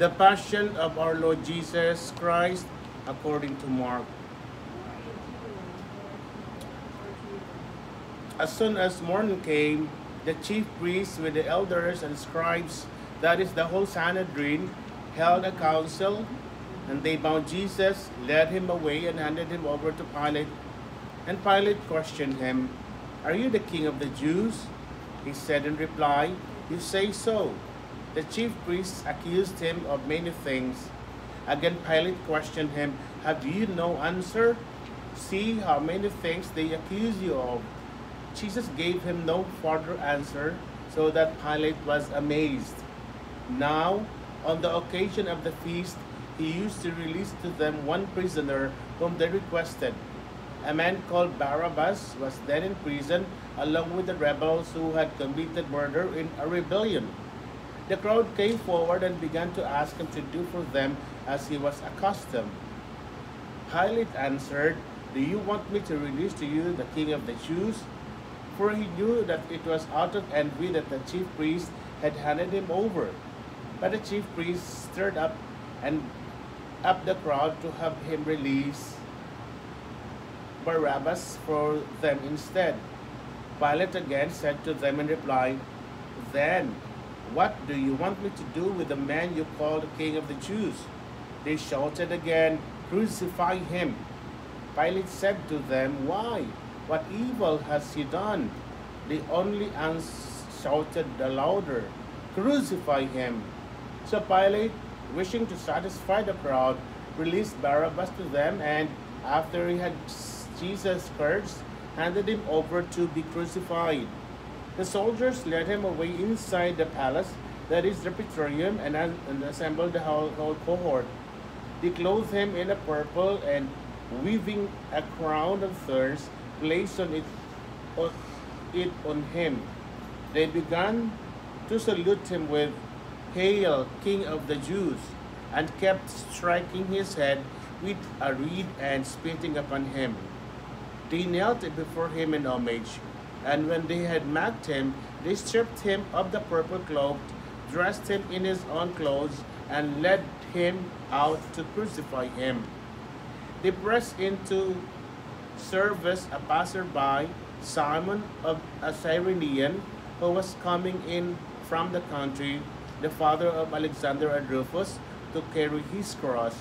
The Passion of our Lord Jesus Christ according to Mark. As soon as morning came, the chief priests with the elders and scribes, that is the whole Sanhedrin, held a council, and they bound Jesus, led him away, and handed him over to Pilate. And Pilate questioned him, "Are you the king of the Jews?" He said in reply, "You say so." The chief priests accused him of many things. Again Pilate questioned him, "Have you no answer? See how many things they accuse you of." Jesus gave him no further answer, so that Pilate was amazed. Now, on the occasion of the feast, he used to release to them one prisoner whom they requested. A man called Barabbas was then in prison, along with the rebels who had committed murder in a rebellion. The crowd came forward and began to ask him to do for them as he was accustomed. Pilate answered, "Do you want me to release to you the king of the Jews?" For he knew that it was out of envy that the chief priest had handed him over. But the chief priests stirred up the crowd to have him release Barabbas for them instead. Pilate again said to them in reply, "Then, what do you want me to do with the man you call the king of the Jews?" They shouted again, "Crucify him!" Pilate said to them, "Why? What evil has he done?" They only shouted the louder, "Crucify him!" So Pilate, wishing to satisfy the crowd, released Barabbas to them, and after he had Jesus scourged, handed him over to be crucified. The soldiers led him away inside the palace, that is the praetorium, and assembled the whole cohort. They clothed him in a purple, and weaving a crown of thorns, placed it on him. They began to salute him with, "Hail, King of the Jews," and kept striking his head with a reed and spitting upon him. They knelt before him in homage, and when they had mocked him, they stripped him of the purple cloak, dressed him in his own clothes, and led him out to crucify him. They pressed into service a passerby, Simon of a Cyrenian, who was coming in from the country, the father of Alexander and Rufus, to carry his cross.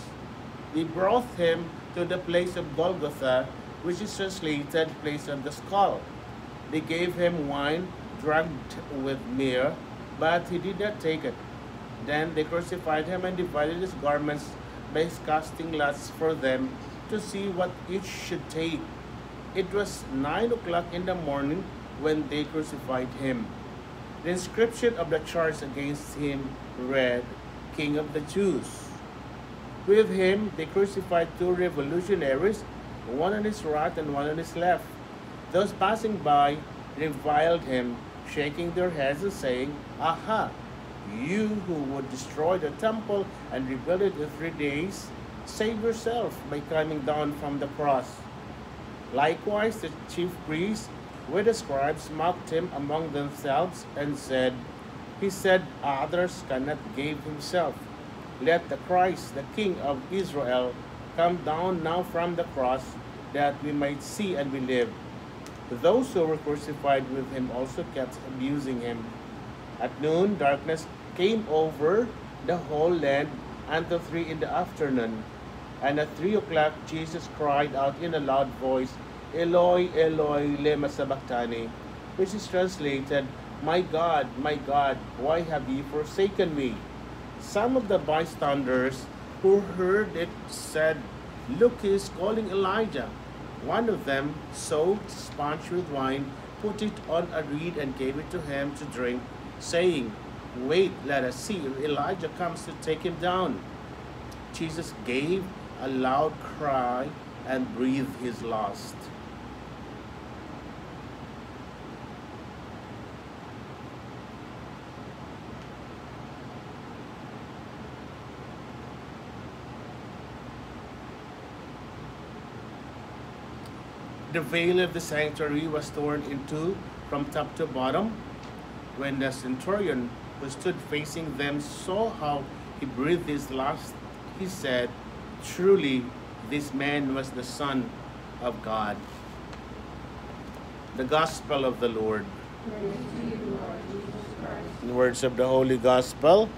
They brought him to the place of Golgotha, which is translated place of the skull. They gave him wine drugged with myrrh, but he did not take it. Then they crucified him and divided his garments by casting lots for them to see what each should take. It was 9 o'clock in the morning when they crucified him. The inscription of the charge against him read, "King of the Jews." With him, they crucified two revolutionaries, one on his right and one on his left. Those passing by reviled him, shaking their heads and saying, "Aha! You who would destroy the temple and rebuild it in 3 days, save yourself by coming down from the cross." Likewise, the chief priests with the scribes mocked him among themselves and said, "He said others cannot give himself. Let the Christ, the King of Israel, come down now from the cross, that we might see and believe." Those who were crucified with him also kept abusing him. At noon, darkness came over the whole land until 3 in the afternoon. And at 3 o'clock, Jesus cried out in a loud voice, "Eloi, Eloi, lema sabachthani," which is translated, my God, why have you forsaken me?" Some of the bystanders who heard it said, "Look, he is calling Elijah." One of them soaked a sponge with wine, put it on a reed, and gave it to him to drink, saying, "Wait, let us see if Elijah comes to take him down." Jesus gave a loud cry and breathed his last. The veil of the sanctuary was torn in two from top to bottom. When the centurion who stood facing them saw how he breathed his last, he said, "Truly, this man was the Son of God." The Gospel of the Lord. Praise to you, Lord Jesus Christ. In the words of the Holy Gospel,